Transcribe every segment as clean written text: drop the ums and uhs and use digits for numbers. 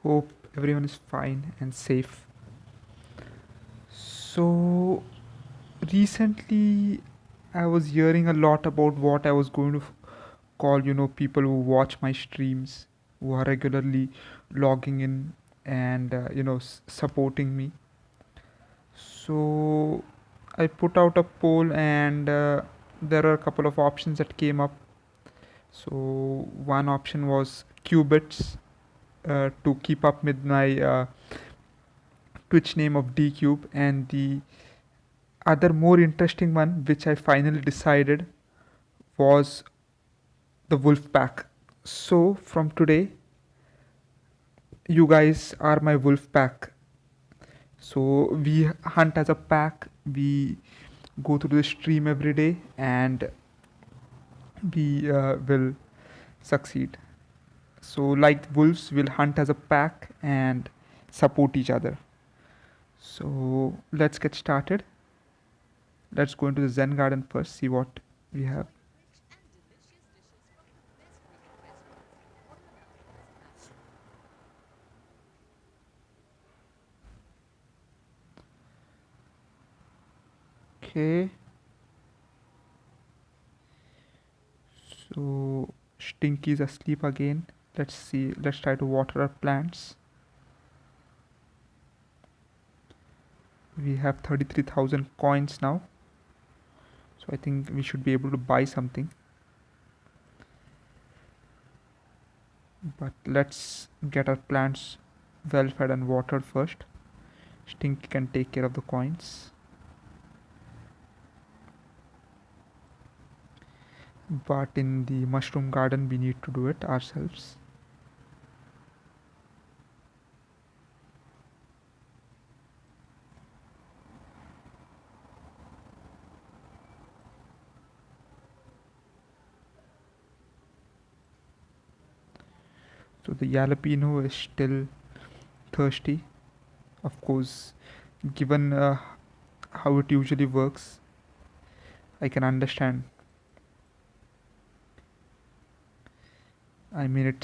Hope everyone is fine and safe. So, recently I was hearing a lot about what I was going to call, people who watch my streams, who are regularly logging in and, supporting me. So, I put out a poll and there are a couple of options that came up. So, one option was qubits to keep up with my Twitch name of dcube, and the other more interesting one which I finally decided was the wolf pack. So from today you guys are my wolf pack. So we hunt as a pack, we go through the stream every day, and we will succeed. So like wolves, will hunt as a pack and support each other. So let's get started. Let's go into the Zen garden first, see what we have. Okay, so Stinky's asleep again. Let's see, let's try to water our plants. We have 33,000 coins now, so I think we should be able to buy something. But let's get our plants well fed and watered first. Stinky can take care of the coins. But in the mushroom garden, we need to do it ourselves. So the jalapeno is still thirsty. Of course, given how it usually works, I can understand. I mean,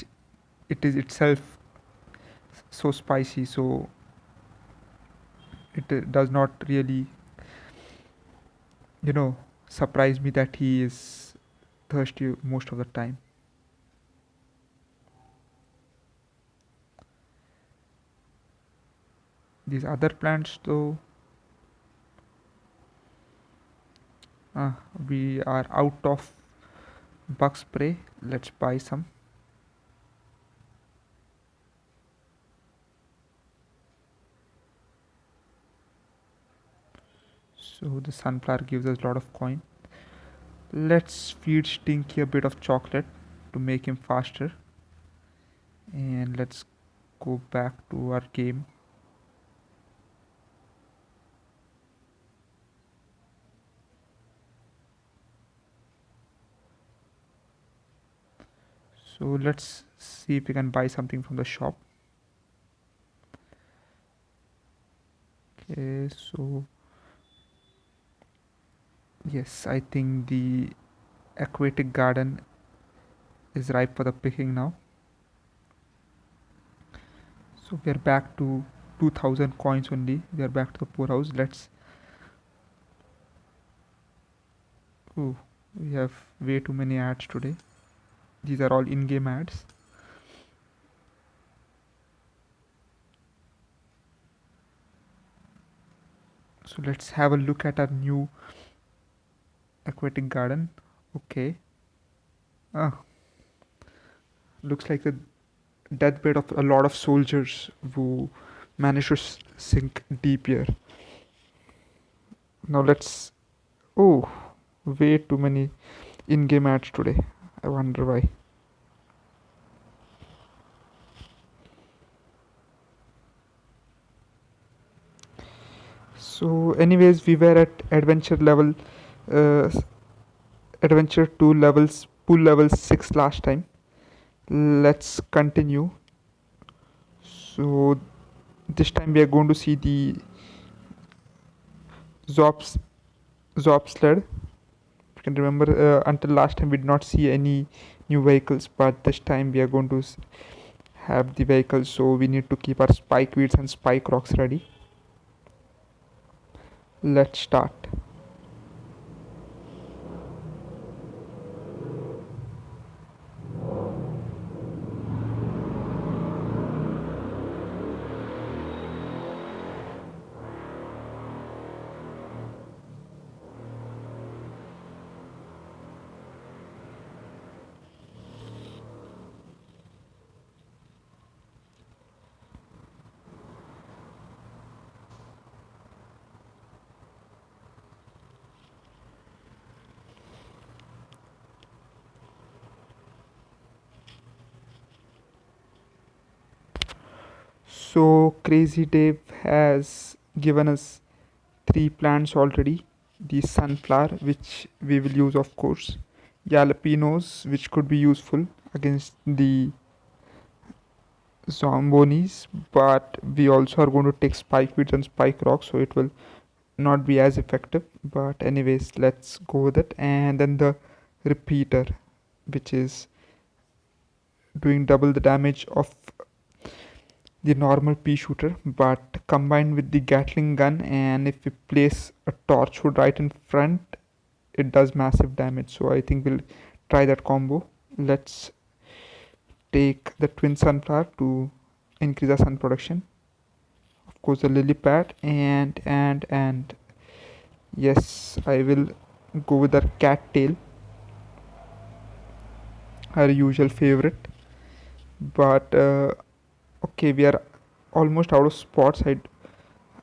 it is itself so spicy, so it does not really, you know, surprise me that he is thirsty most of the time. These other plants, though, uh, we are out of bug spray. Let's buy some. So the sunflower gives us a lot of coin. Let's feed Stinky a bit of chocolate to make him faster. And let's go back to our game. So let's see if we can buy something from the shop. Okay, so yes, I think the aquatic garden is ripe for the picking now. So we are back to 2000 coins only. We are back to the poorhouse. Let's. Oh, we have way too many ads today. These are all in game ads. So let's have a look at our new aquatic garden. Okay. Ah, looks like the deathbed of a lot of soldiers who managed to sink deep here. Now let's. Oh, way too many in-game ads today. I wonder why. So, anyways, we were at uh, adventure 2 levels, pool level 6 last time. Let's continue. So, this time we are going to see the Zops Zop sled. You can remember until last time we did not see any new vehicles, but this time we are going to have the vehicles, so we need to keep our spike weeds and spike rocks ready. Let's start. So Crazy Dave has given us three plants already. The sunflower, which we will use of course, jalapenos, which could be useful against the zombies, but we also are going to take spike weeds and spike rocks, so it will not be as effective. But anyways, let's go with it. And then the repeater, which is doing double the damage of the normal pea shooter, but combined with the gatling gun, and if we place a torchwood right in front, it does massive damage. So I think we'll try that combo. Let's take the twin sunflower to increase our sun production. Of course, the lily pad, and yes, I will go with our cattail, our usual favorite. But okay, we are almost out of spots.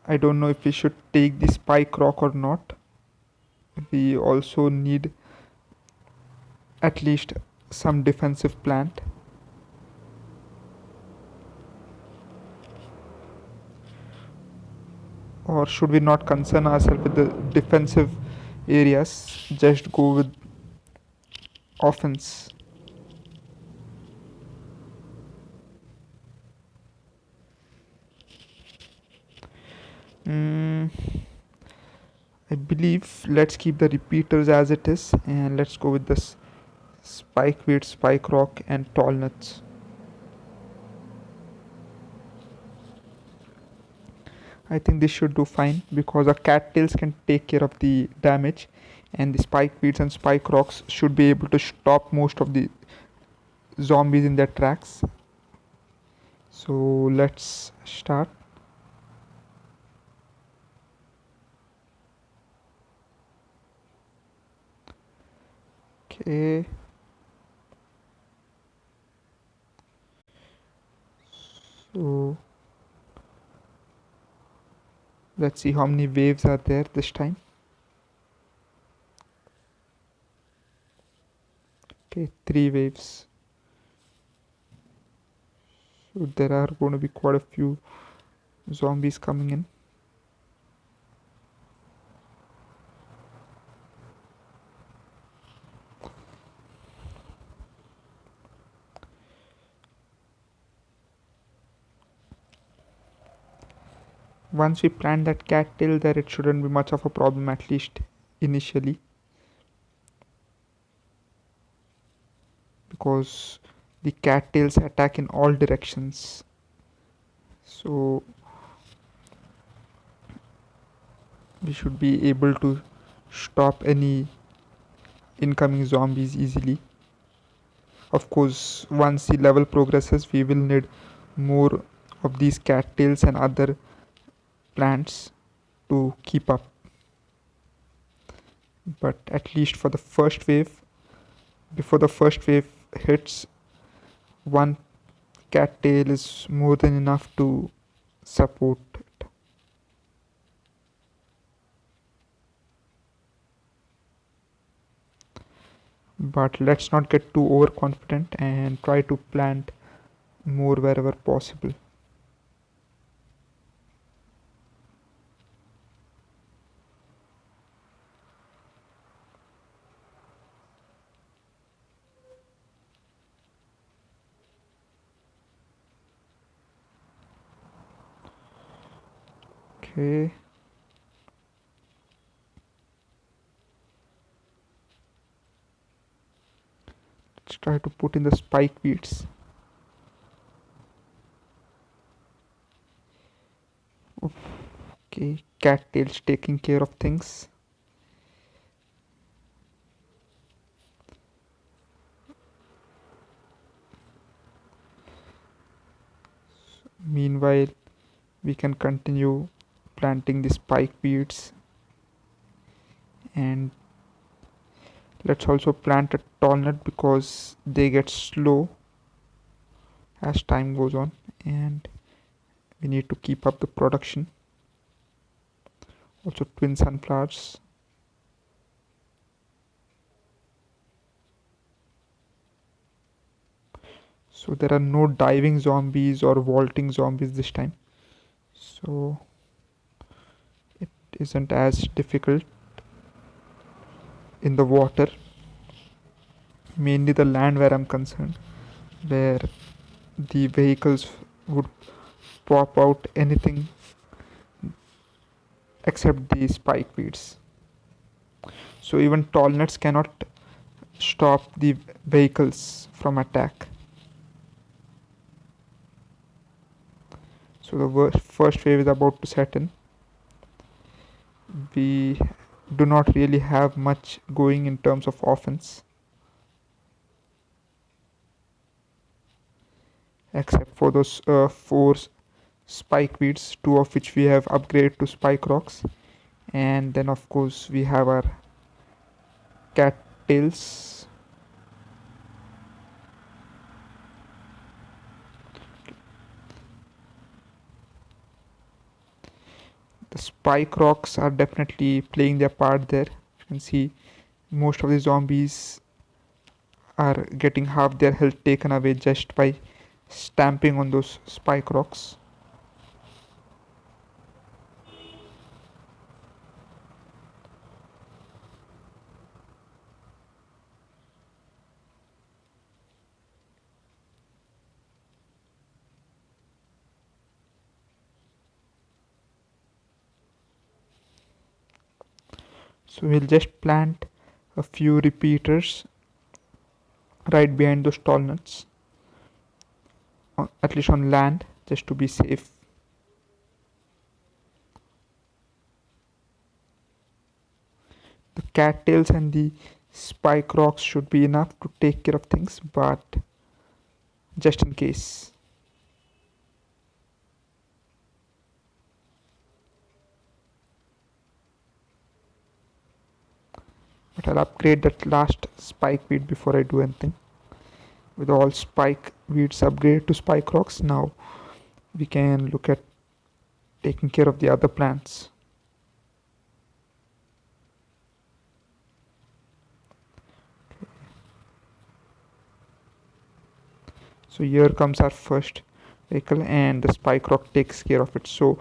I don't know if we should take the spike rock or not. We also need at least some defensive plant. Or should we not concern ourselves with the defensive areas, just go with offense? mm, I believe let's keep the repeaters as it is, and let's go with this spike weight, spike rock, and tall nuts. I think this should do fine because our cattails can take care of the damage, and the spike weeds and spike rocks should be able to stop most of the zombies in their tracks. So let's start. Okay. So let's see how many waves are there this time. Okay, 3 waves. So there are going to be quite a few zombies coming in. Once we plant that cattail there, it shouldn't be much of a problem, at least initially, because the cattails attack in all directions. So we should be able to stop any incoming zombies easily. Of course, once the level progresses, we will need more of these cattails and other plants to keep up. But at least for the first wave, before the first wave hits, one cattail is more than enough to support it. But let's not get too overconfident and try to plant more wherever possible. Okay. Let's try to put in the spike weeds. Okay, cattails taking care of things. Meanwhile, we can continue planting the spike weeds, and let's also plant a tall nut because they get slow as time goes on, and we need to keep up the production. Also twin sunflowers. So there are no diving zombies or vaulting zombies this time, so it isn't as difficult in the water. Mainly the land where I'm concerned, where the vehicles would pop out anything except the spike weeds. So even tall nuts cannot stop the vehicles from attack. So the first wave is about to set in. We do not really have much going in terms of offense, except for those four spike weeds, two of which we have upgraded to spike rocks, and then of course we have our cattails. The spike rocks are definitely playing their part there. You can see most of the zombies are getting half their health taken away just by stamping on those spike rocks. So we'll just plant a few repeaters right behind those tall nuts, at least on land, just to be safe. The cattails and the spike rocks should be enough to take care of things, but just in case. But I'll upgrade that last spike weed before I do anything. With all spike weeds upgraded to spike rocks, now we can look at taking care of the other plants. So here comes our first vehicle, and the spike rock takes care of it. So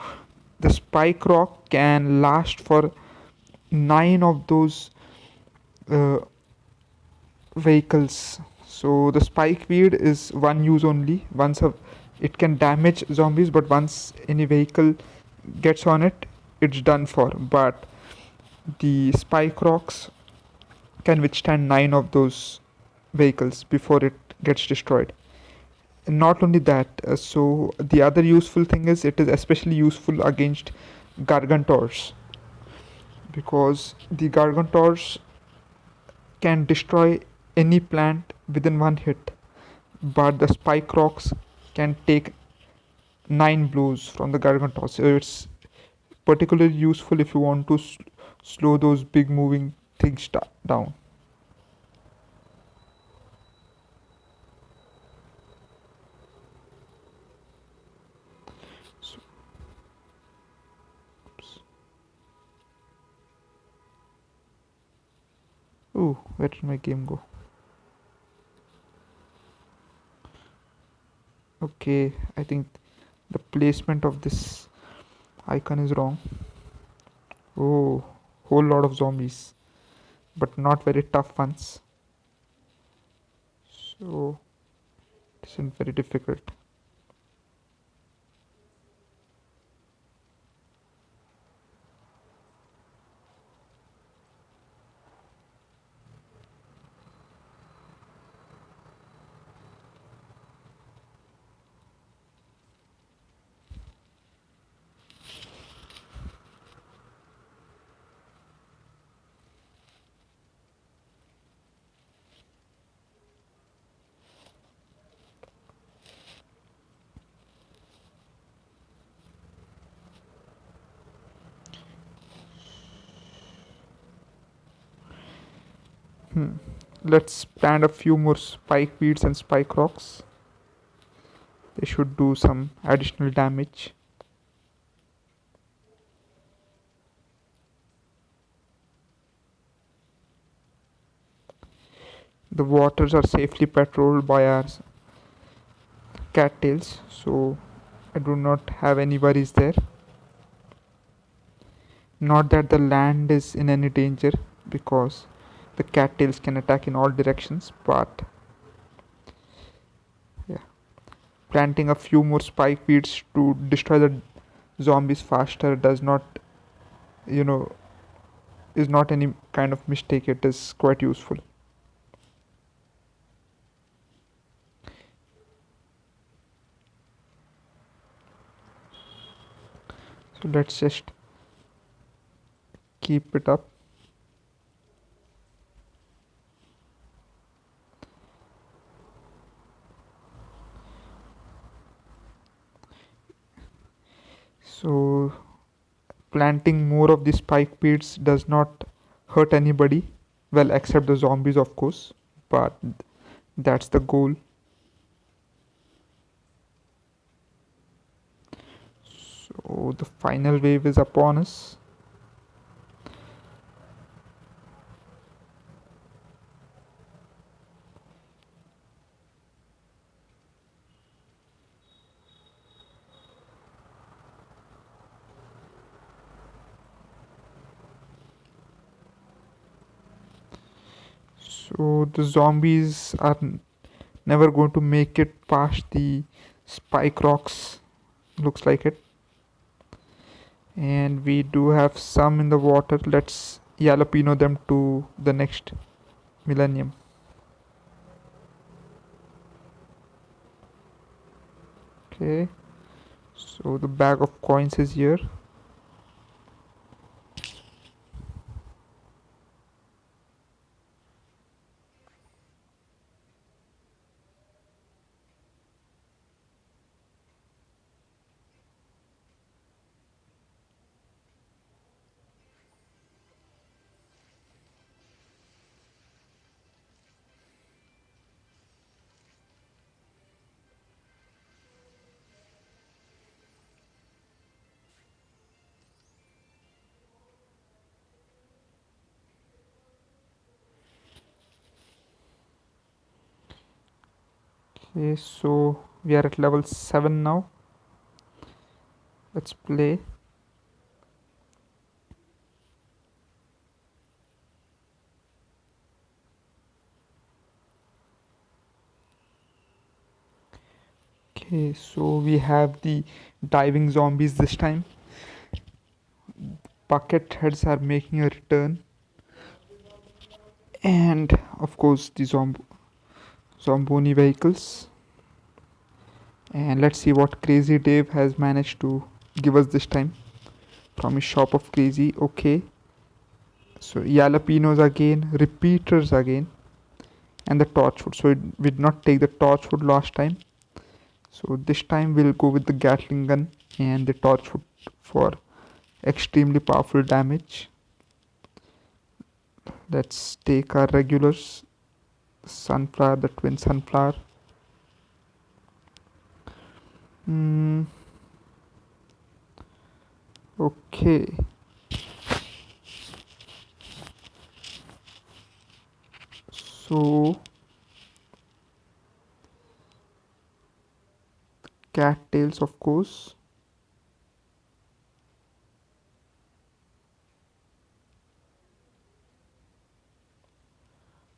the spike rock can last for 9 of those uh, vehicles. So the spike weed is one use only. It can damage zombies, but once any vehicle gets on it, it's done for. But the spike rocks can withstand 9 of those vehicles before it gets destroyed. And not only that, so the other useful thing is it is especially useful against gargantors, because the gargantors can destroy any plant within one hit, but the spike rocks can take 9 blows from the gargantors. So it's particularly useful if you want to slow those big moving things down. So, ooh, where did my game go? Okay, I think the placement of this icon is wrong. Oh, whole lot of zombies, but not very tough ones. So it isn't very difficult. Hmm. Let's plant a few more spike weeds and spike rocks. They should do some additional damage. The waters are safely patrolled by our cattails, so I do not have any worries there. Not that the land is in any danger, because the cattails can attack in all directions, but yeah, planting a few more spike weeds to destroy the zombies faster does not, you know, is not any kind of mistake. It is quite useful. So let's just keep it up. So planting more of the spike weeds does not hurt anybody, well, except the zombies, of course, but that's the goal. So the final wave is upon us. So the zombies are never going to make it past the spike rocks, looks like it. And we do have some in the water. Let's jalapeno them to the next millennium. Okay, so the bag of coins is here. Okay, so we are at level 7 now. Let's play. Okay, so we have the diving zombies this time. Bucket heads are making a return, and of course the zomboni vehicles. And let's see what Crazy Dave has managed to give us this time from his shop of crazy. Okay, so jalapenos again, repeaters again, and the torchwood. So we did not take the torchwood last time, so this time we'll go with the Gatling gun and the torchwood for extremely powerful damage. Let's take our regulars, sunflower, the twin sunflower. Okay, so cattails, of course.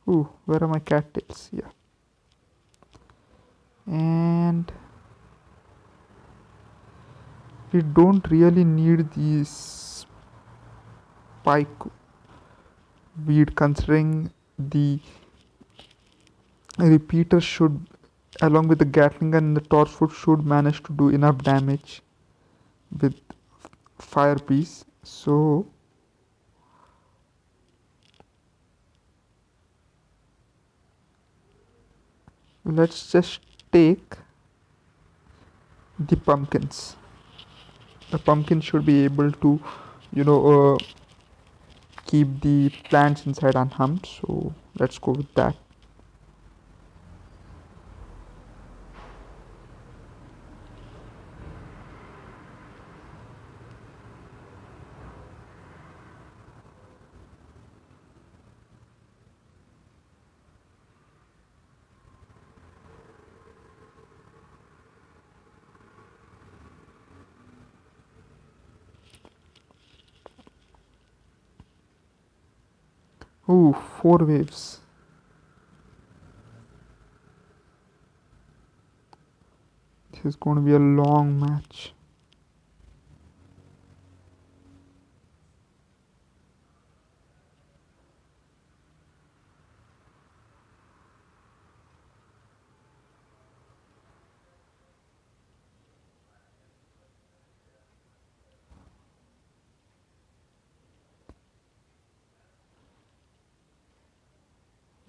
Ooh, where are my cattails? Yeah. And we don't really need these spike weed, considering the repeater should, along with the Gatling gun and the torchwood, should manage to do enough damage with fire piece. So let's just take the pumpkins. The pumpkin should be able to, you know, keep the plants inside unharmed. So let's go with that. Ooh, 4 waves. This is going to be a long match.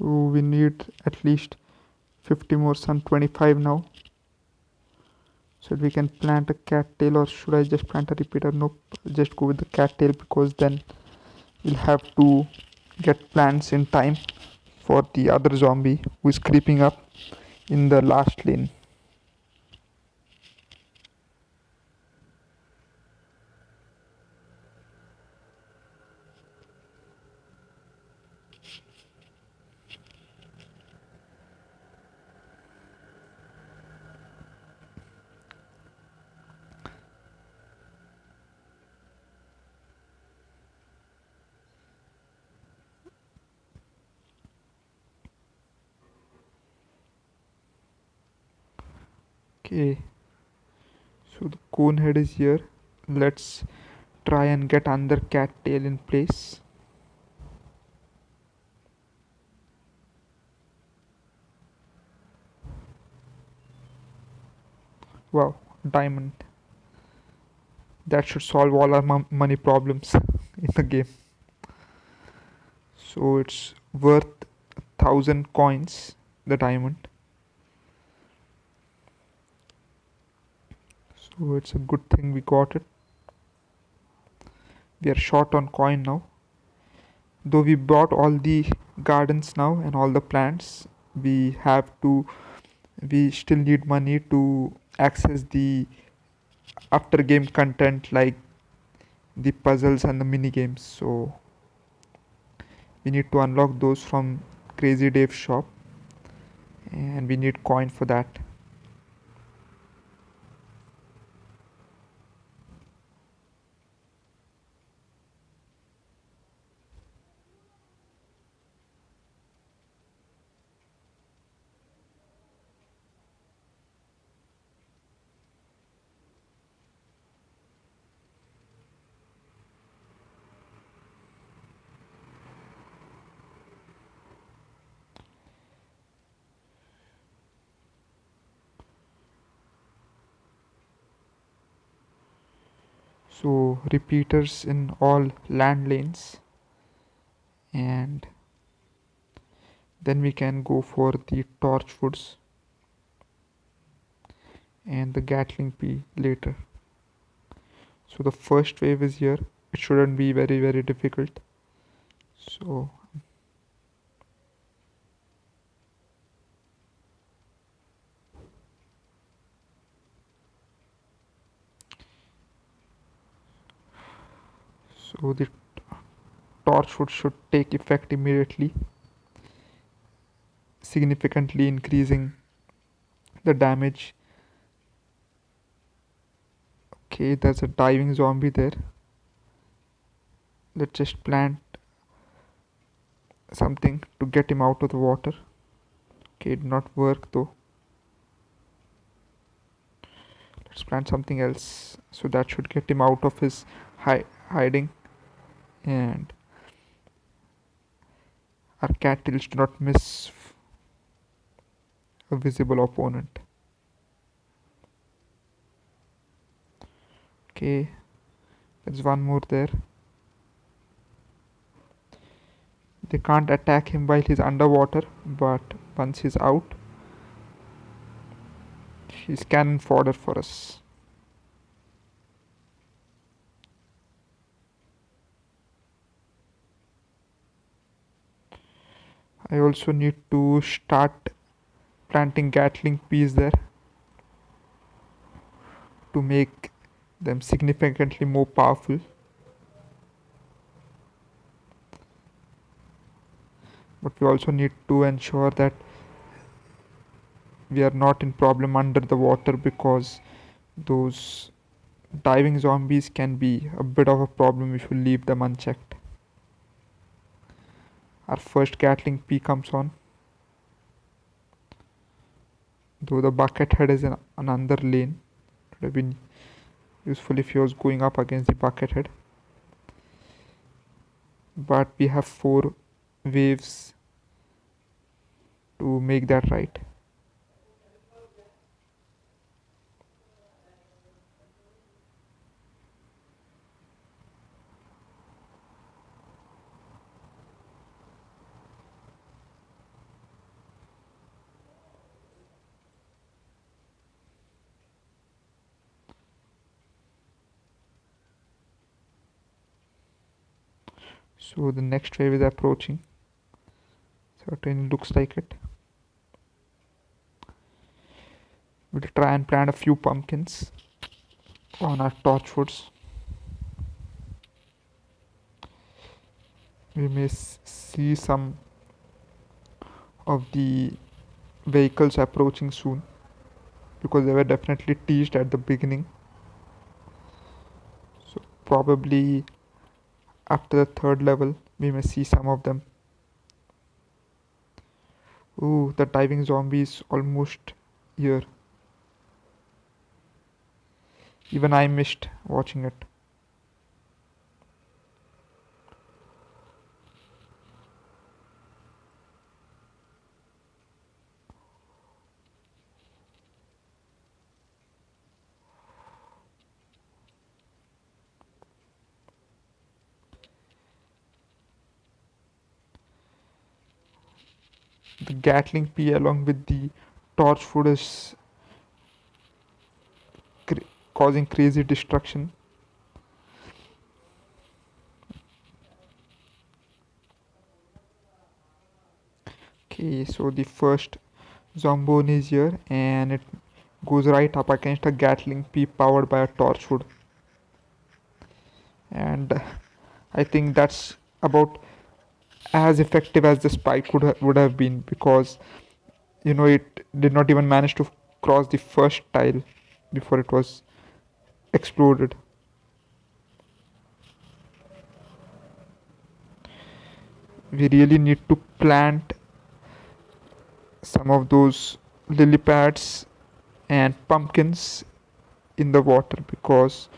Ooh, we need at least 50 more sun, 25 now. So we can plant a cattail, or should I just plant a repeater? Nope, just go with the cattail, because then we'll have to get plants in time for the other zombie who is creeping up in the last lane. Okay, so the cone head is here. Let's try and get another cattail in place. Wow, diamond. That should solve all our money problems in the game. So it's worth 1,000 coins, the diamond. So it's a good thing we got it. We are short on coin now. Though we bought all the gardens now and all the plants, we have to. We still need money to access the after game content like the puzzles and the mini games. So we need to unlock those from Crazy Dave's shop, and we need coin for that. So repeaters in all land lanes, and then we can go for the torchwoods and the Gatling P later. So the first wave is here. It shouldn't be very difficult. So the torchwood should take effect immediately, significantly increasing the damage. Okay, there's a diving zombie there. Let's just plant something to get him out of the water. Okay, it did not work though. Let's plant something else. So that should get him out of his hiding. And our cattails do not miss a visible opponent. Okay, there's one more there. They can't attack him while he's underwater, but once he's out, he's cannon fodder for us. I also need to start planting Gatling peas there to make them significantly more powerful. But we also need to ensure that we are not in problem under the water, because those diving zombies can be a bit of a problem if you leave them unchecked. Our first Gatling pea comes on, though the bucket head is in another lane. It would have been useful if he was going up against the bucket head. But we have 4 waves to make that right. So the next wave is approaching. Certainly looks like it. We'll try and plant a few pumpkins on our torchwoods. We may see some of the vehicles approaching soon, because they were definitely teased at the beginning. So probably after the 3rd level we may see some of them. Ooh, the diving zombie is almost here. Even I missed watching it. The Gatling P along with the torchwood is causing crazy destruction. Okay, so the first zombone is here, and it goes right up against a Gatling P powered by a torchwood. And I think that's about as effective as the spike would have been, because it did not even manage to cross the first tile before it was exploded. We really need to plant some of those lily pads and pumpkins in the water, because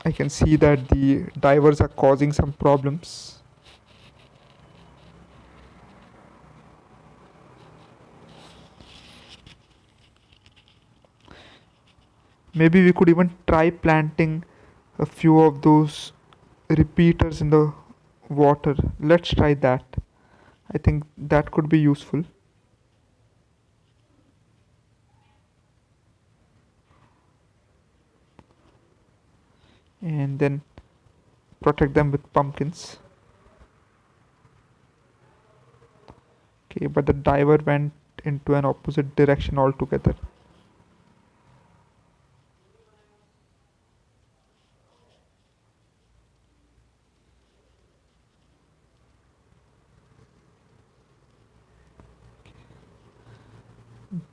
I can see that the divers are causing some problems. Maybe we could even try planting a few of those repeaters in the water. Let's try that. I think that could be useful. And then protect them with pumpkins. Okay, but the diver went into an opposite direction altogether.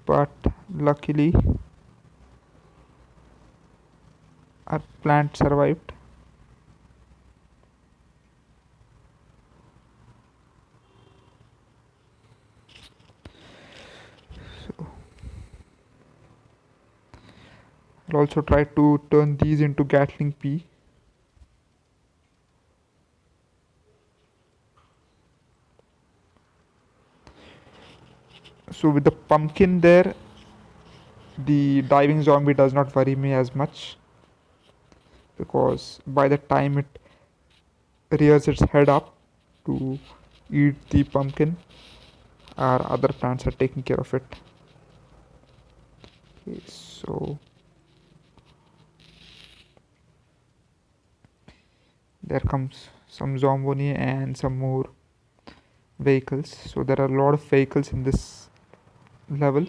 But luckily our plant survived. So I'll also try to turn these into Gatling P. So with the pumpkin there, the diving zombie does not worry me as much, because by the time it rears its head up to eat the pumpkin, our other plants are taking care of it. Okay, so there comes some zomboni and some more vehicles. So there are a lot of vehicles in this level.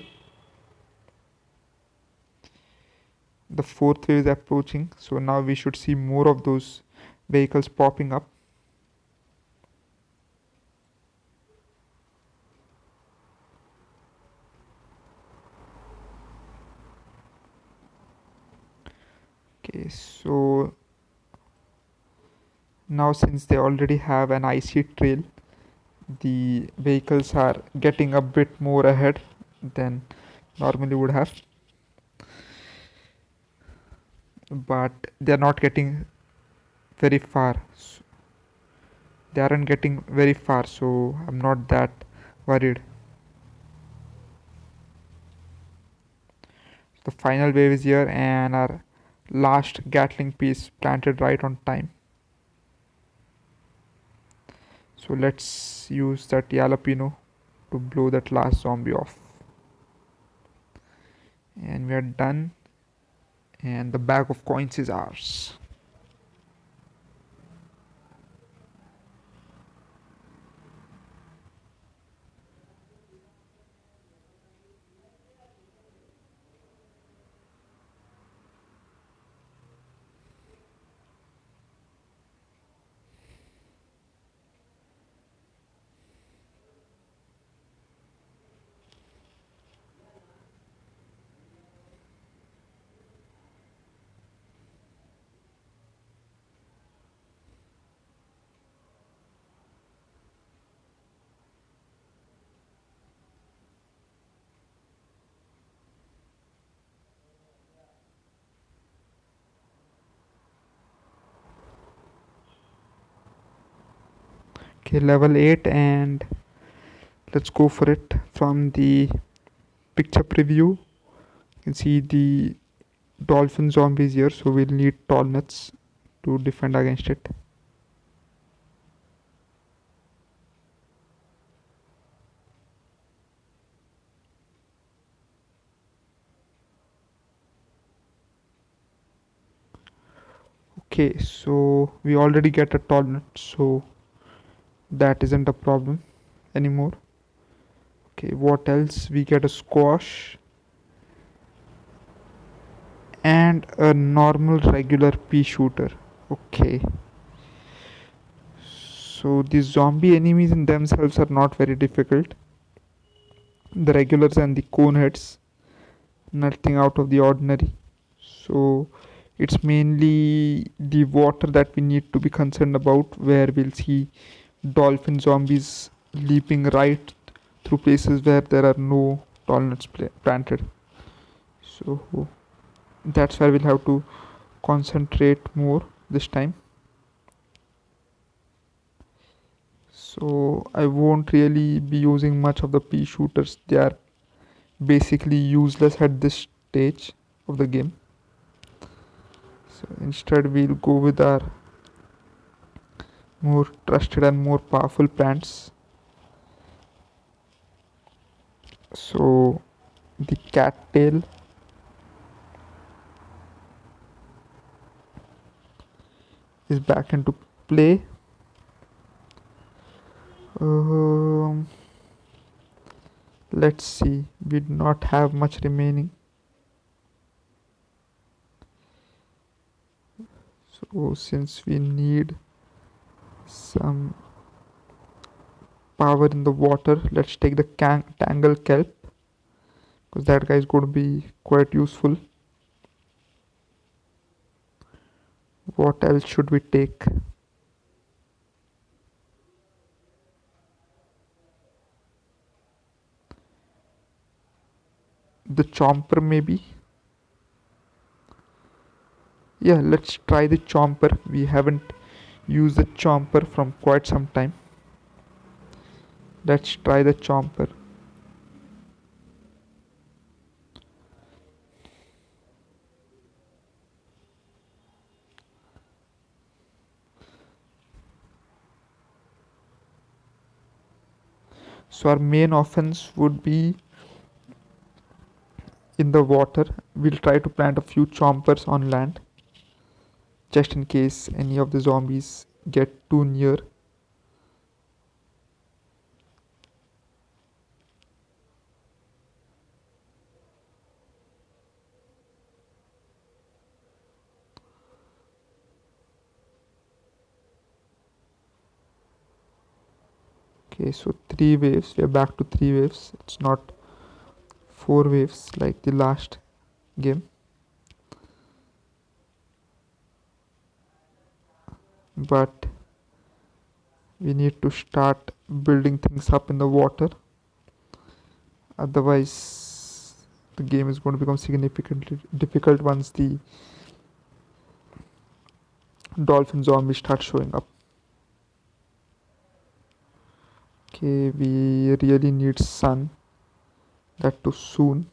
The fourth wave is approaching, so now we should see more of those vehicles popping up. Okay, so now since they already have an icy trail, the vehicles are getting a bit more ahead than normally would have, but they're not getting very far. They aren't getting very far, so I'm not that worried. The final wave is here, and our last Gatling piece planted right on time. So let's use that jalapeno to blow that last zombie off. And we are done. And the bag of coins is ours. Okay, level 8, and let's go for it. From the picture preview, you can see the dolphin zombies here, so we'll need tall nuts to defend against it. Okay, so we already get a tall nut, so that isn't a problem anymore. Okay, what else? We get a squash and a normal regular pea shooter. Okay, so the zombie enemies in themselves are not very difficult. The regulars and the cone heads, nothing out of the ordinary. So it's mainly the water that we need to be concerned about, where we'll see dolphin zombies leaping right through places where there are no tall nuts planted. So that's where we'll have to concentrate more this time. So I won't really be using much of the pea shooters. They are basically useless at this stage of the game. So instead we'll go with our more trusted and more powerful plants. So the cattail is back into play. Let's see, we do not have much remaining. So since we need some power in the water, let's take the tangle kelp, because that guy is going to be quite useful. What else should we take? The chomper maybe. Yeah, let's try the chomper. We haven't used the chomper from quite some time. Let's try the chomper. So our main offense would be in the water. We'll try to plant a few chompers on land, just in case any of the zombies get too near. Okay, so 3 waves. We are back to 3 waves. It's not 4 waves like the last game. But we need to start building things up in the water. Otherwise, the game is going to become significantly difficult once the dolphin zombie starts showing up. Okay, we really need sun. That too soon.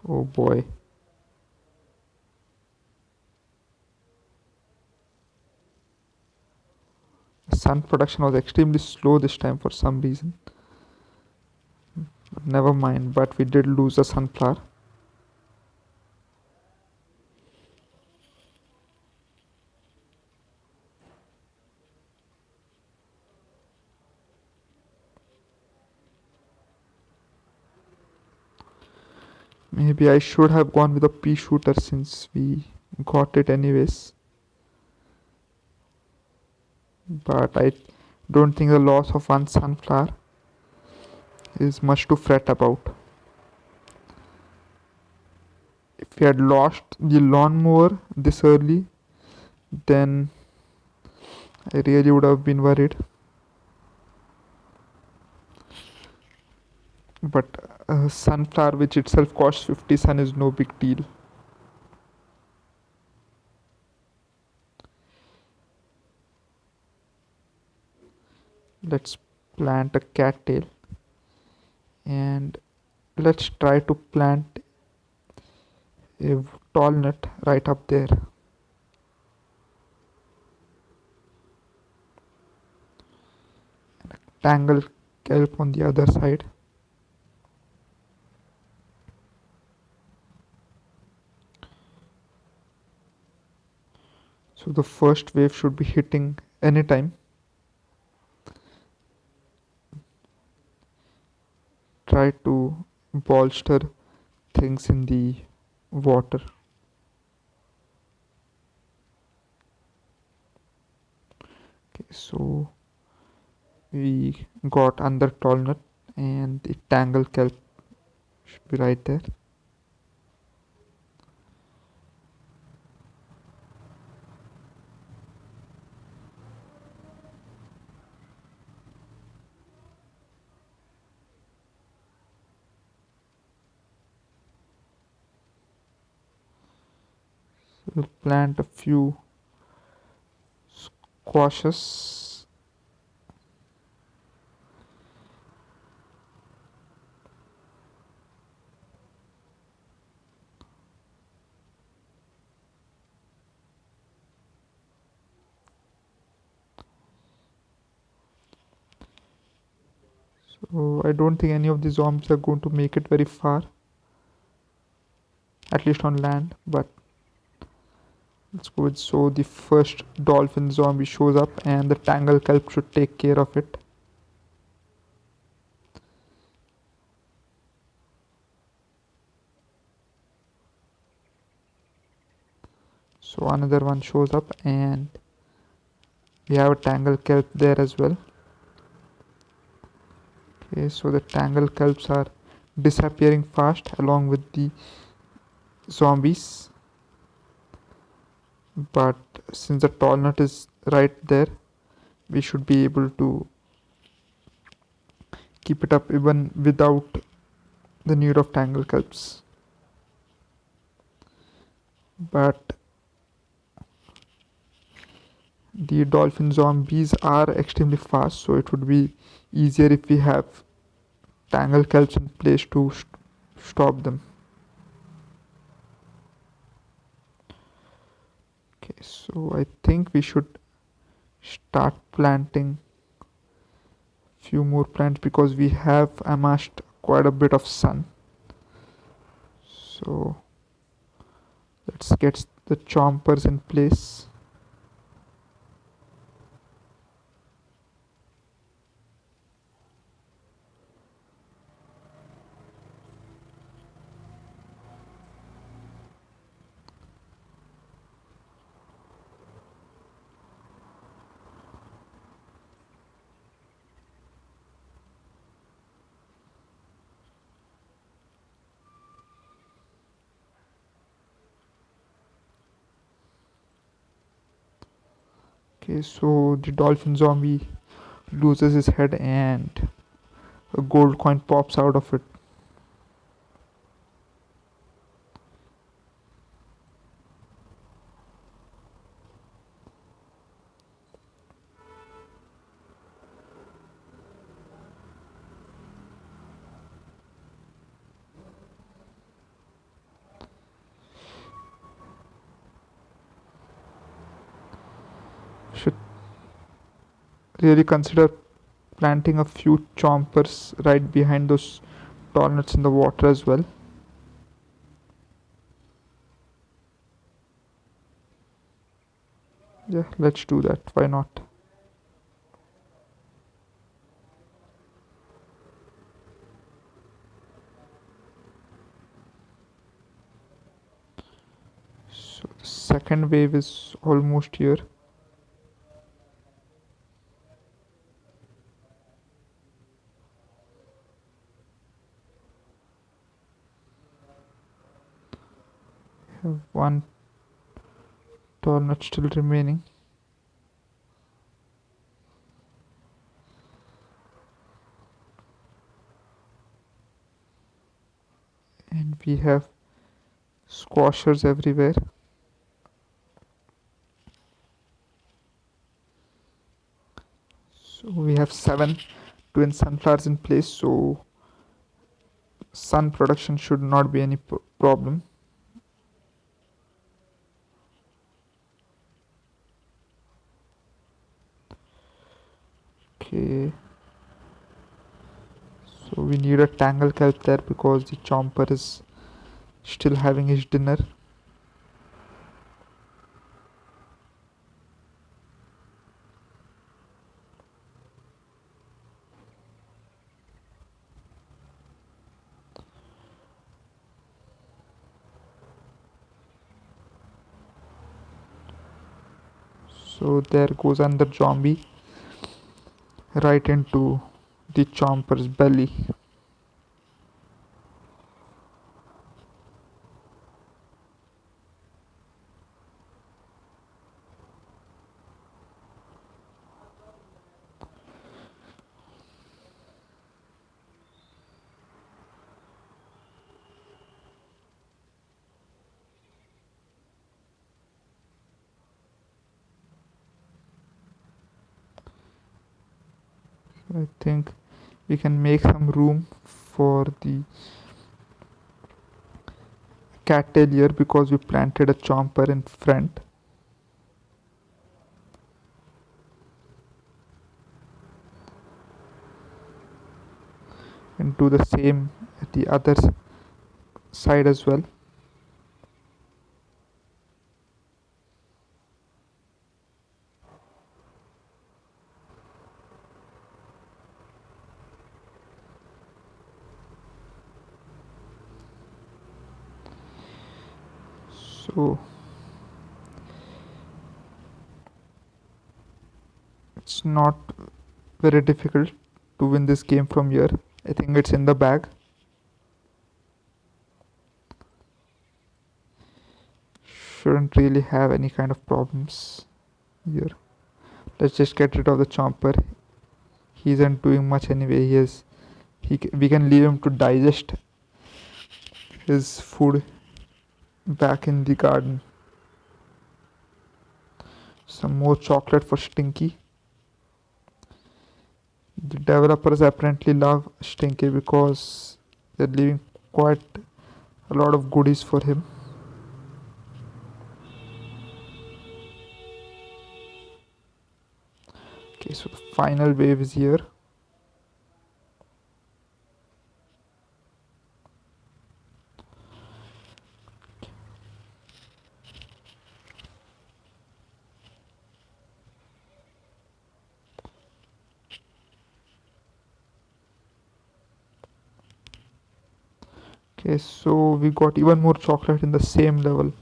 Oh boy. Sun production was extremely slow this time for some reason. But never mind, but we did lose a sunflower. Maybe I should have gone with a pea shooter since we got it anyways. But I don't think the loss of one sunflower is much to fret about. If we had lost the lawnmower this early, then I really would have been worried. But a sunflower which itself costs 50 sun is no big deal. Let's plant a cattail and let's try to plant a tall nut right up there. Tangle kelp on the other side. So the first wave should be hitting anytime. Try to bolster things in the water. Okay, so we got under tall nut and the tangle kelp should be right there. We'll plant a few squashes. So I don't think any of the zombies are going to make it very far, at least on land, but let's go with, so the first dolphin zombie shows up and the tangle kelp should take care of it. So another one shows up and we have a tangle kelp there as well. Okay, so the tangle kelps are disappearing fast along with the zombies. But since the tall nut is right there, we should be able to keep it up even without the need of tangle kelps. But the dolphin zombies are extremely fast, so it would be easier if we have tangle kelps in place to stop them. Okay, so I think we should start planting few more plants because we have amassed quite a bit of sun. So let's get the chompers in place. Okay, so the dolphin zombie loses his head and a gold coin pops out of it. Should really consider planting a few chompers right behind those tall nuts in the water as well. Yeah, let's do that. Why not? So the second wave is almost here. Have one tall nut still remaining. And we have squashers everywhere. So we have 7 twin sunflowers in place, so sun production should not be any problem. Okay, so we need a tangle kelp there because the chomper is still having his dinner. So there goes another zombie right into the chomper's belly. I think we can make some room for the cattail here because we planted a chomper in front. And do the same at the other side as well. So it's not very difficult to win this game from here. I think it's in the bag. Shouldn't really have any kind of problems here. Let's just get rid of the chomper. He isn't doing much anyway. We can leave him to digest his food back in the garden. Some more chocolate for Stinky. The developers apparently love Stinky because they're leaving quite a lot of goodies for him. Okay, so the final wave is here. Okay, so we got even more chocolate in the same level.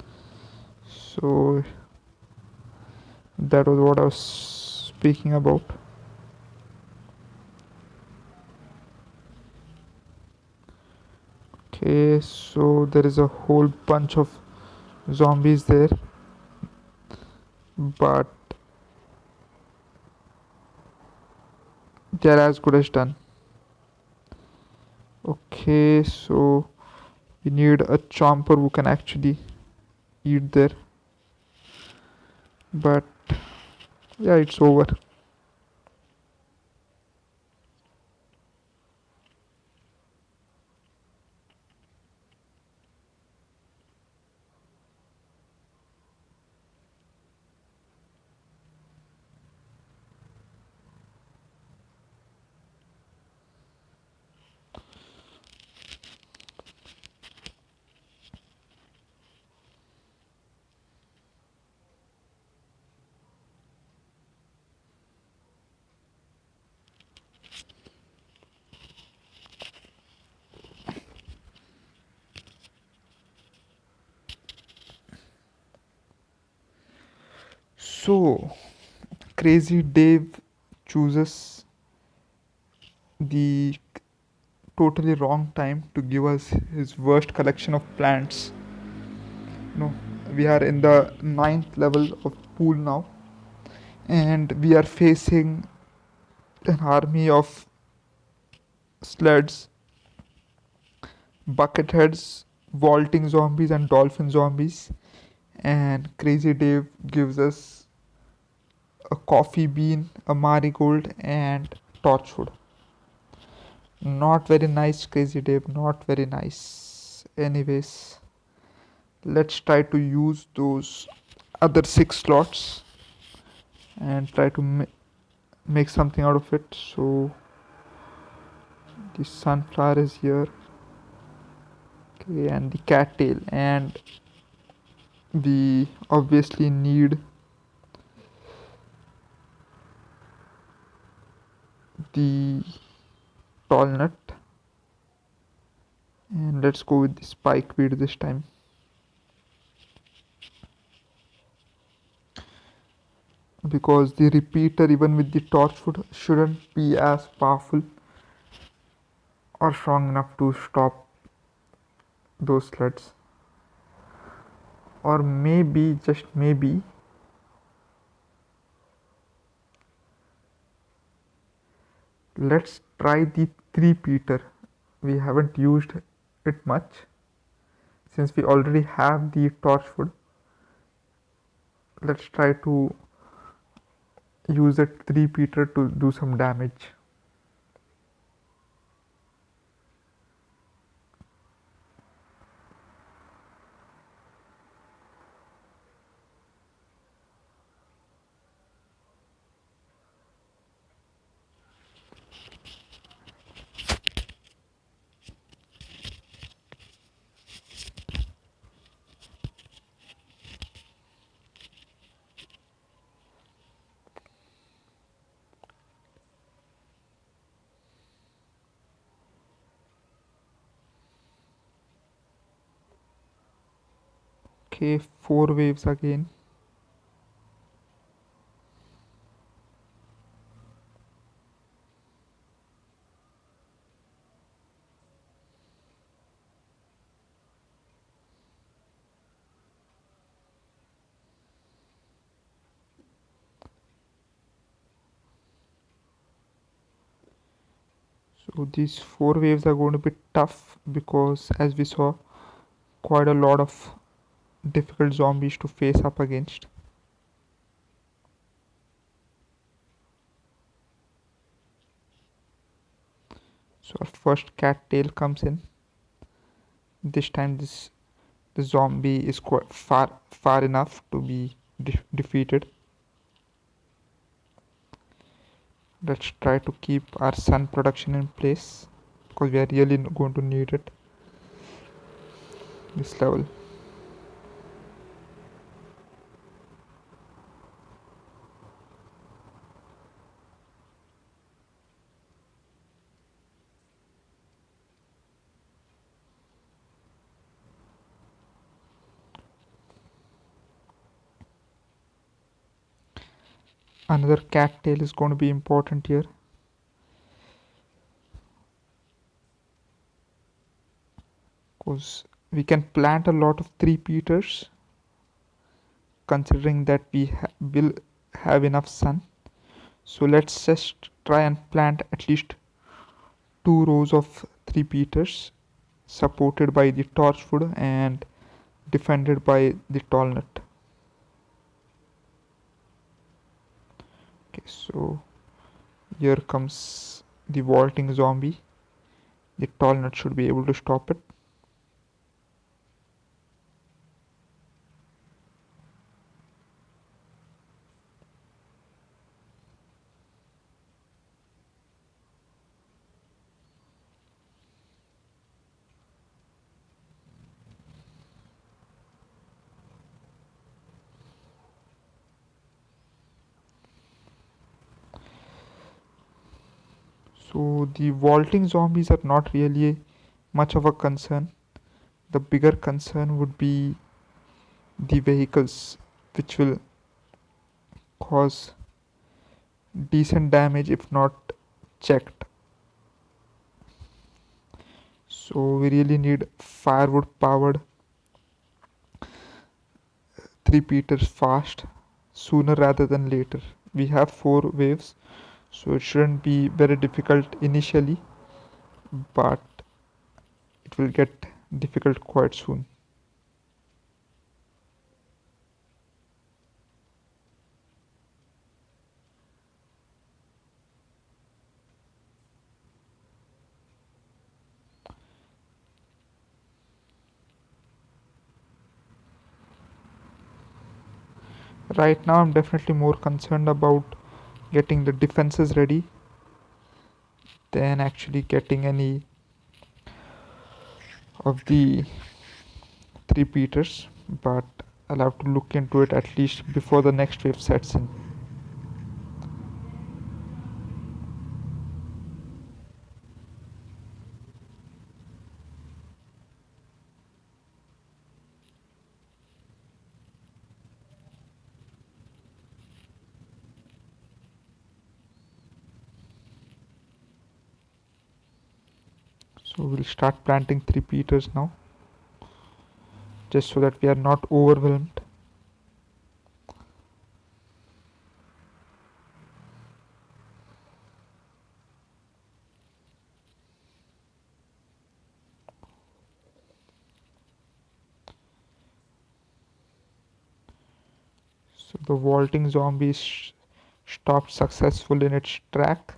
So that was what I was speaking about. Okay, so there is a whole bunch of zombies there, but they're as good as done. Okay, so we need a chomper who can actually eat there, but yeah, it's over. So Crazy Dave chooses the totally wrong time to give us his worst collection of plants. No, we are in the ninth level of pool now, and we are facing an army of sleds, bucketheads, vaulting zombies, and dolphin zombies. And Crazy Dave gives us a coffee bean, a marigold, and torchwood. Not very nice, Crazy Dave. Not very nice. Anyways, let's try to use those other 6 slots and try to make something out of it. So the sunflower is here, okay, and the cattail, and we obviously need the tall nut, and let's go with the spike weed this time, because the repeater even with the torchwood shouldn't be as powerful or strong enough to stop those sleds. Or maybe, just maybe, let's try the three-peater. We haven't used it much since we already have the torchwood. Let's try to use a three-peater to do some damage. Okay, 4 waves again. So these 4 waves are going to be tough because, as we saw, quite a lot of difficult zombies to face up against. So our first cattail comes in. This time the zombie is quite far enough to be defeated. Let's try to keep our sun production in place because we are really going to need it this level. Another cattail is going to be important here, because we can plant a lot of three peters considering that we will have enough sun. So let's just try and plant at least 2 rows of three peters supported by the torchwood and defended by the tall nut. Okay, so here comes the vaulting zombie. The tall nut should be able to stop it. So the vaulting zombies are not really much of a concern. The bigger concern would be the vehicles, which will cause decent damage if not checked. So we really need firewood powered three peters fast, sooner rather than later. We have 4 waves, so it shouldn't be very difficult initially, but it will get difficult quite soon. Right now I'm definitely more concerned about getting the defenses ready than actually getting any of the three peters, but I'll have to look into it at least before the next wave sets in. So we'll start planting three peters now, just so that we are not overwhelmed. So the vaulting zombie stopped successful in its track.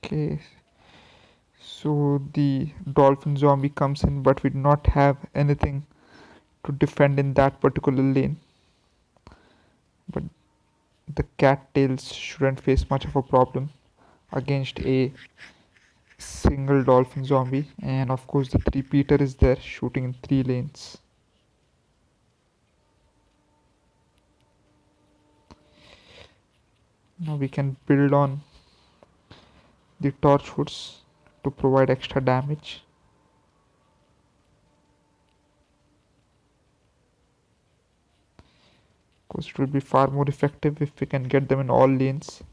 Okay, so the dolphin zombie comes in, but we do not have anything to defend in that particular lane. But the cattails shouldn't face much of a problem against a single dolphin zombie, and of course the three peter is there shooting in 3 lanes. Now we can build on the torchwoods to provide extra damage. Because it will be far more effective if we can get them in all lanes,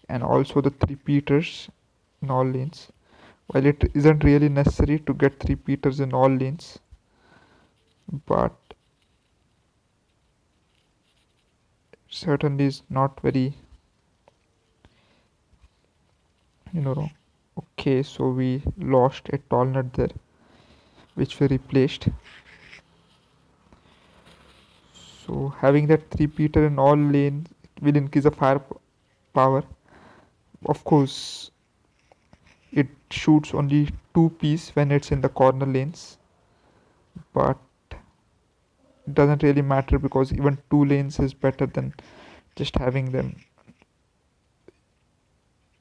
and also the three peters in all lanes. While it isn't really necessary to get three peters in all lanes, but certainly is not very wrong. Okay, so we lost a tall nut there, which we replaced. So having that three peter in all lanes will increase the fire power. Of course, it shoots only 2 piece when it's in the corner lanes, but it doesn't really matter because even 2 lanes is better than just having them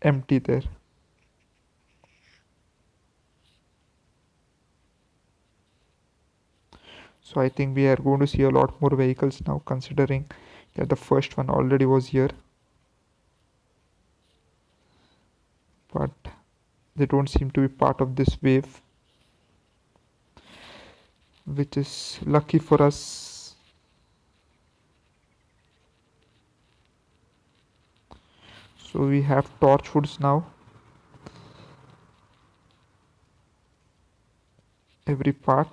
empty there. So I think we are going to see a lot more vehicles now, considering that the first one already was here, but they don't seem to be part of this wave, which is lucky for us. So we have Torchwoods now. Every part.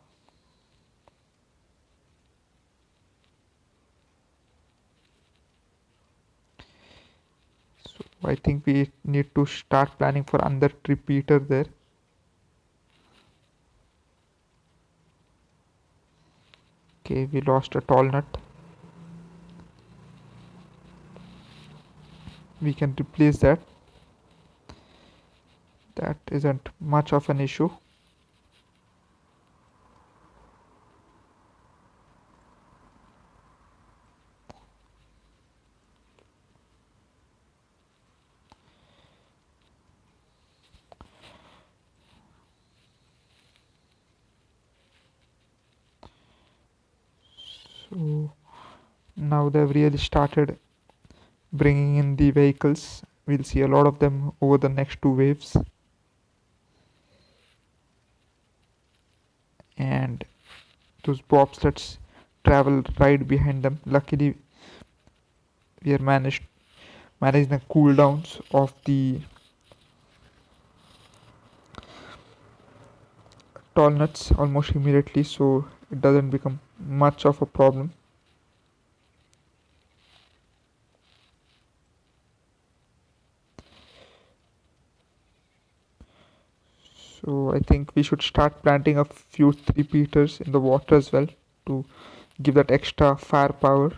So I think we need to start planning for another repeater there. Okay, we lost a tall nut. We can replace that. That isn't much of an issue. So now they've really started bringing in the vehicles. We'll see a lot of them over the next two waves. And those bobsleds travel right behind them. Luckily, we are managing the cooldowns of the tall nuts almost immediately, so it doesn't become much of a problem. So I think we should start planting a few repeaters in the water as well to give that extra firepower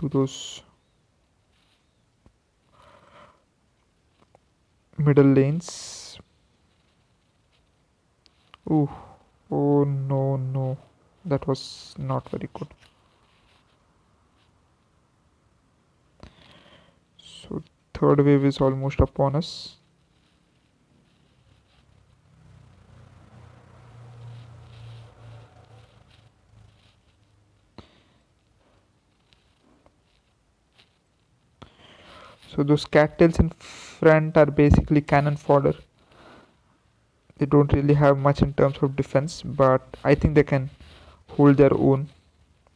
to those middle lanes. Ooh, oh no, no, that was not very good. So third wave is almost upon us. So those cattails in front are basically cannon fodder. They don't really have much in terms of defense, but I think they can hold their own,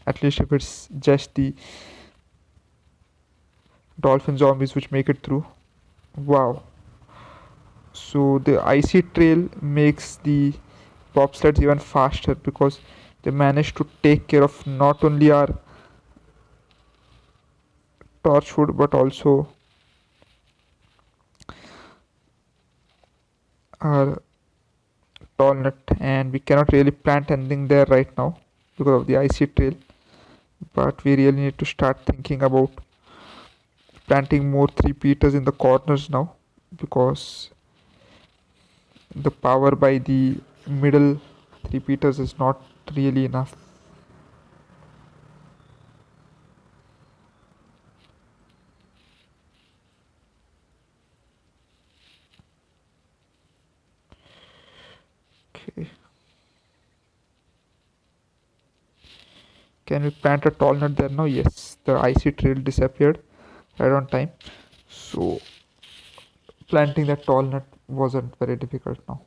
at least if it's just the dolphin zombies which make it through. Wow. So the icy trail makes the bobsleds even faster because they managed to take care of not only our Torchwood but also our tall nut, and we cannot really plant anything there right now because of the icy trail, but we really need to start thinking about planting more three peters in the corners now because the power by the middle three peters is not really enough. Okay, can we plant a tall nut there now? Yes, the icy trail disappeared right on time, so planting that tall nut wasn't very difficult now.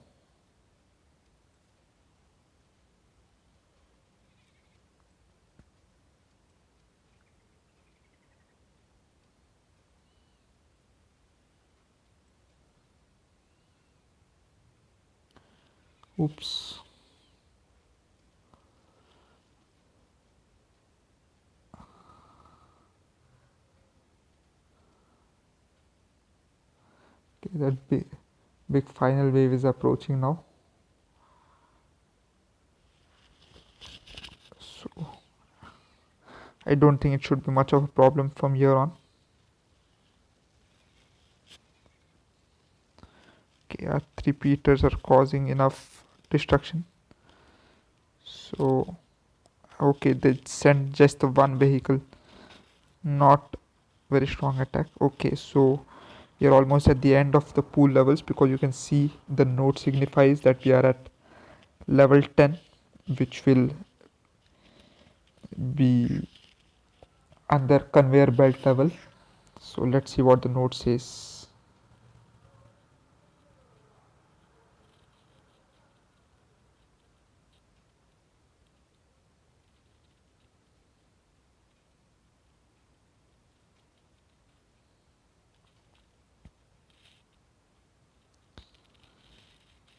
Oops. Okay, that big final wave is approaching now. So I don't think it should be much of a problem from here on. Okay, our three peters are causing enough destruction. So okay, they sent just the one vehicle, not very strong attack. Okay, so you're almost at the end of the pool levels because you can see the note signifies that we are at level 10 which will be under conveyor belt level. So let's see what the note says.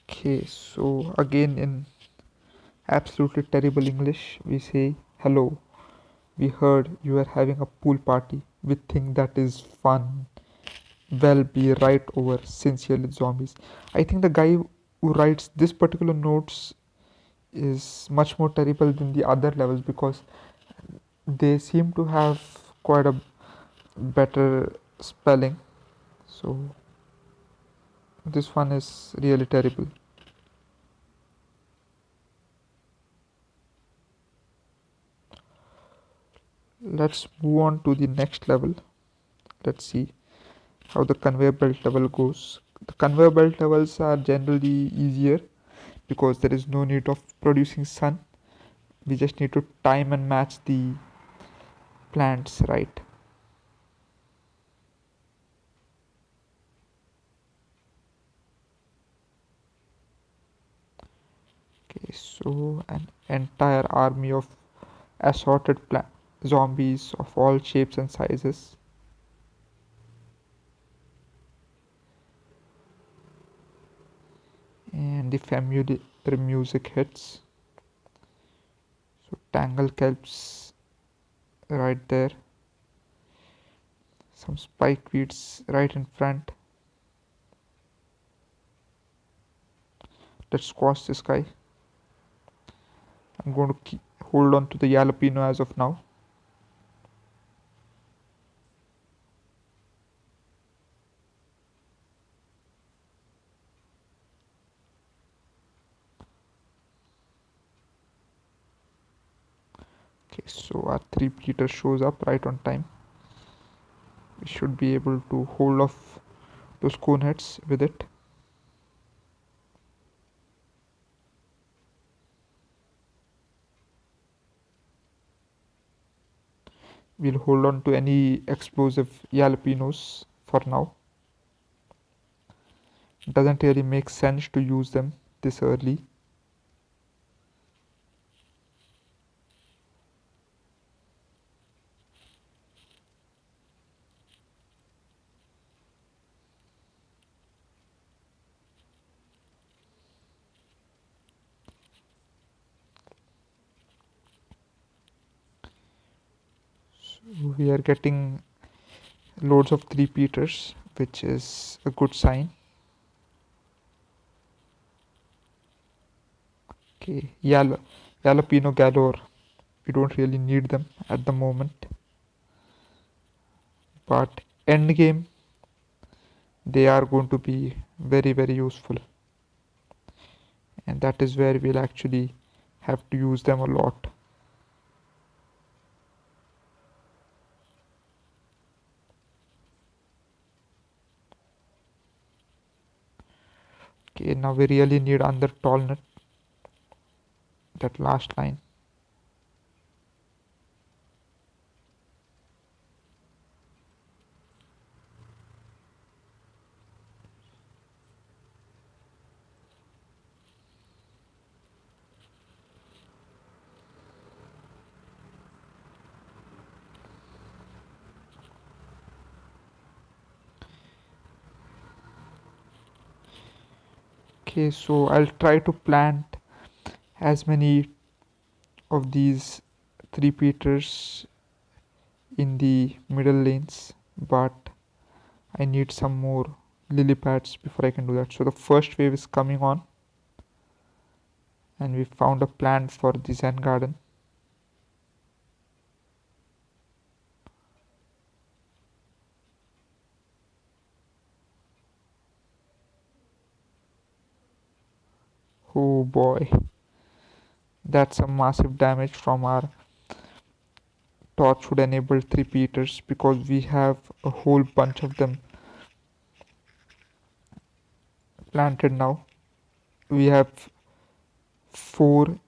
Okay, so again in absolutely terrible English, we say, "Hello, we heard you are having a pool party. We think that is fun. Well, be right over. Sincerely, zombies." I think the guy who writes this particular notes is much more terrible than the other levels because they seem to have quite a better spelling. So this one is really terrible. Let's move on to the next level. Let's see how the conveyor belt level goes. The conveyor belt levels are generally easier because there is no need of producing sun. We just need to time and match the plants right. Okay, so an entire army of assorted zombies of all shapes and sizes. And the familiar music hits. So tangle kelps right there. Some spike weeds right in front. Let's squash this guy. I'm going to hold on to the jalapeno as of now. Okay, so our three Peter shows up right on time. We should be able to hold off those cone heads with it. We'll hold on to any explosive jalapenos for now. It doesn't really make sense to use them this early. So we are getting loads of three Peters, which is a good sign. Okay, jalapeno galore. We don't really need them at the moment, but end game they are going to be very useful, and that is where we'll actually have to use them a lot. Okay, now we really need under tall nut, that last line. Okay, so I'll try to plant as many of these three Peters in the middle lanes, but I need some more lily pads before I can do that. So the first wave is coming on, and we found a plant for the Zen garden. Oh boy, that's a massive damage from our torchwood enabled three Peters because we have a whole bunch of them planted now. We have 4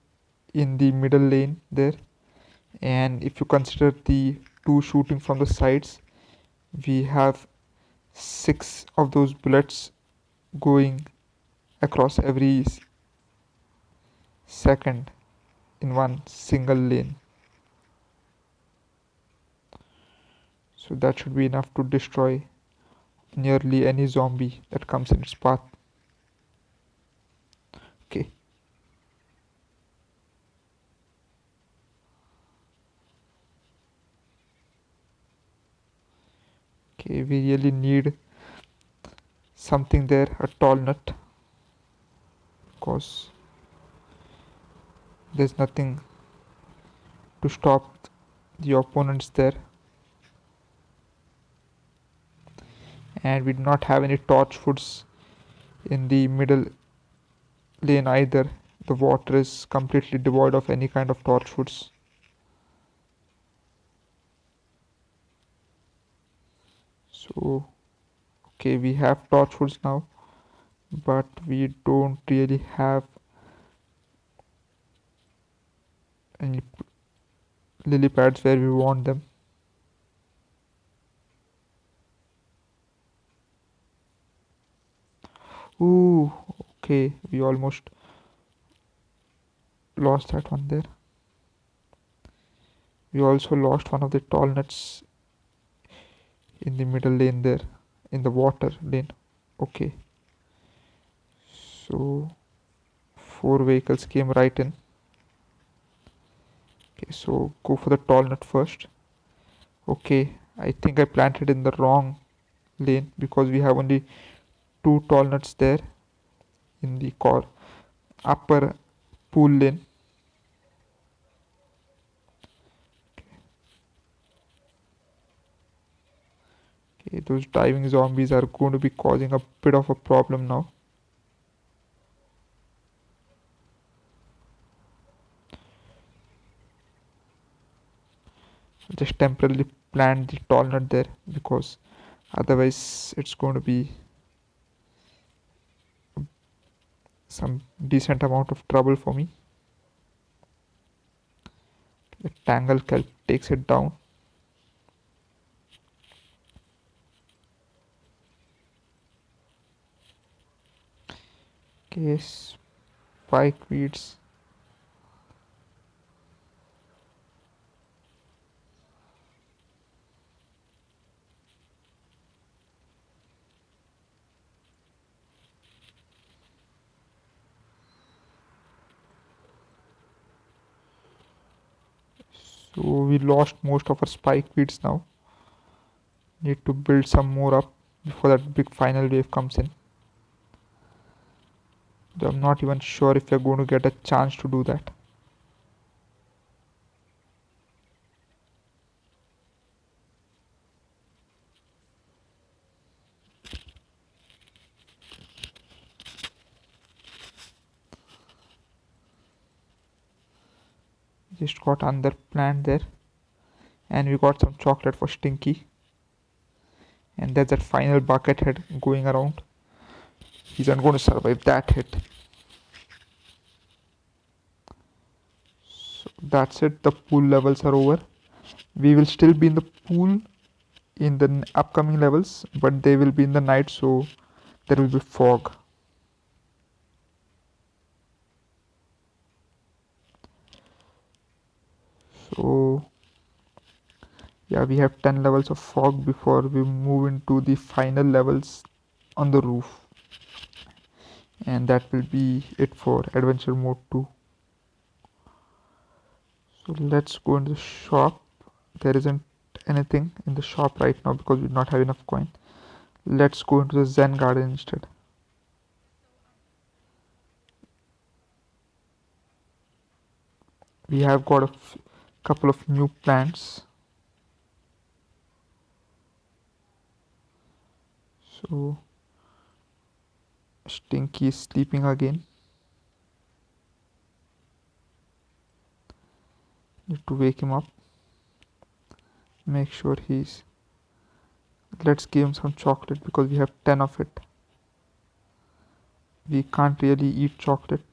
in the middle lane there, and if you consider the two shooting from the sides, we have 6 of those bullets going across every second in one single lane. So that should be enough to destroy nearly any zombie that comes in its path. Okay. Okay, we really need something there, a tall nut, because there's nothing to stop the opponents there. And we do not have any torch foods in the middle lane either. The water is completely devoid of any kind of torch foods. So, okay, we have torch foods now, but we don't really have any lily pads where we want them. Ooh, okay, we almost lost that one there. We also lost one of the tall nuts in the middle lane there, in the water lane. Okay, so 4 vehicles came right in. Okay, so go for the tall nut first. Okay, I think I planted in the wrong lane because we have only 2 tall nuts there in the core upper pool lane. Okay, those diving zombies are going to be causing a bit of a problem now. Just temporarily plant the tall nut there because otherwise it's going to be some decent amount of trouble for me. The tangle kelp takes it down. Okay, spike weeds. So we lost most of our spike weeds now. Need to build some more up before that big final wave comes in. Though I'm not even sure if we're going to get a chance to do that. Just got another plant there, and we got some chocolate for Stinky. And there's that final bucket head going around. He's not going to survive that hit. So that's it. The pool levels are over. We will still be in the pool in the upcoming levels, but they will be in the night, so there will be fog. So yeah, we have 10 levels of fog before we move into the final levels on the roof, and that will be it for adventure mode 2. So let's go into the shop. There isn't anything in the shop right now because we do not have enough coin. Let's go into the Zen garden instead. We have got a couple of new plants. So Stinky is sleeping again. Need to wake him up. Make sure he's. Let's give him some chocolate because we have 10 of it. We can't really eat chocolate.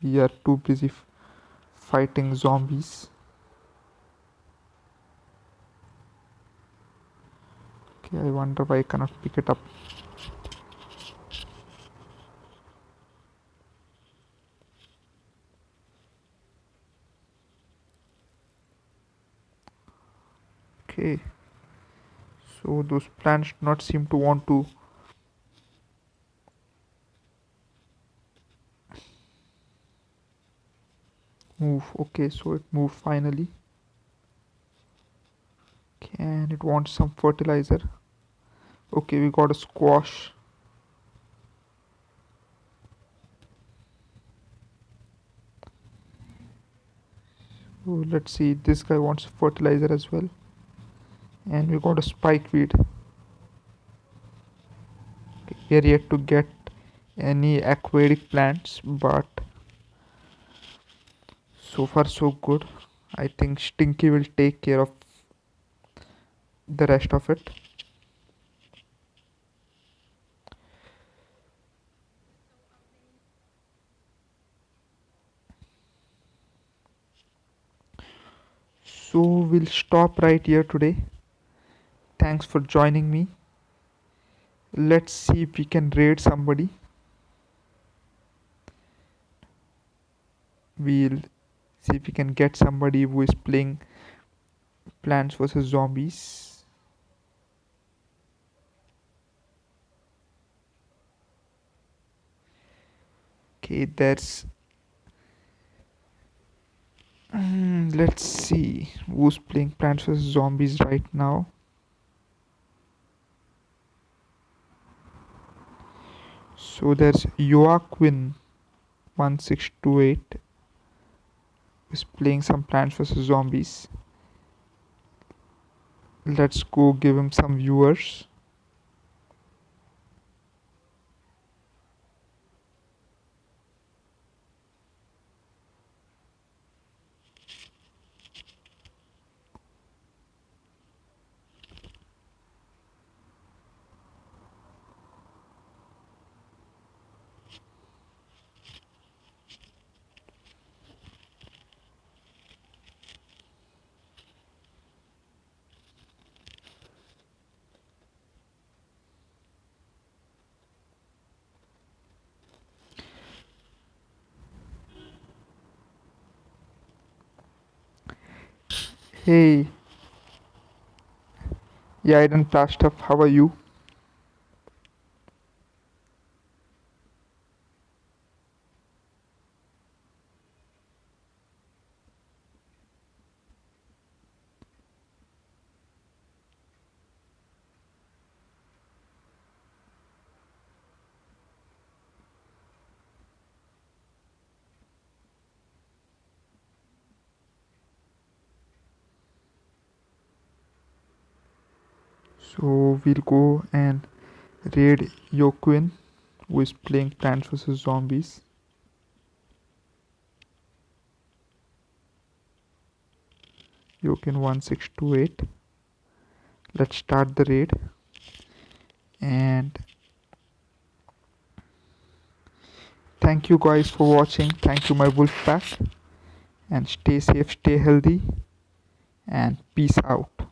We are too busy fighting zombies. Okay, I wonder why I cannot pick it up. Okay, so those plants do not seem to want to move. Okay, so it moved finally. Okay, and it wants some fertilizer. Okay, we got a squash. So let's see, this guy wants fertilizer as well. And we got a spikeweed. Okay, we are yet to get any aquatic plants, but so far so good. I think Stinky will take care of the rest of it. So we'll stop right here today. Thanks for joining me. Let's see if we can raid somebody. We'll see if we can get somebody who is playing Plants vs Zombies. Okay, there's let's see who's playing Plants vs Zombies right now. So there's Joaquin 1628 is playing some Plants vs Zombies. Let's go give him some viewers. Hey, yeah, I done Plastuff. How are you? So we'll go and raid Yoquin, who is playing Plants vs Zombies. Yoquin 1628. Let's start the raid. And thank you guys for watching. Thank you, my wolf pack. And stay safe, stay healthy, and peace out.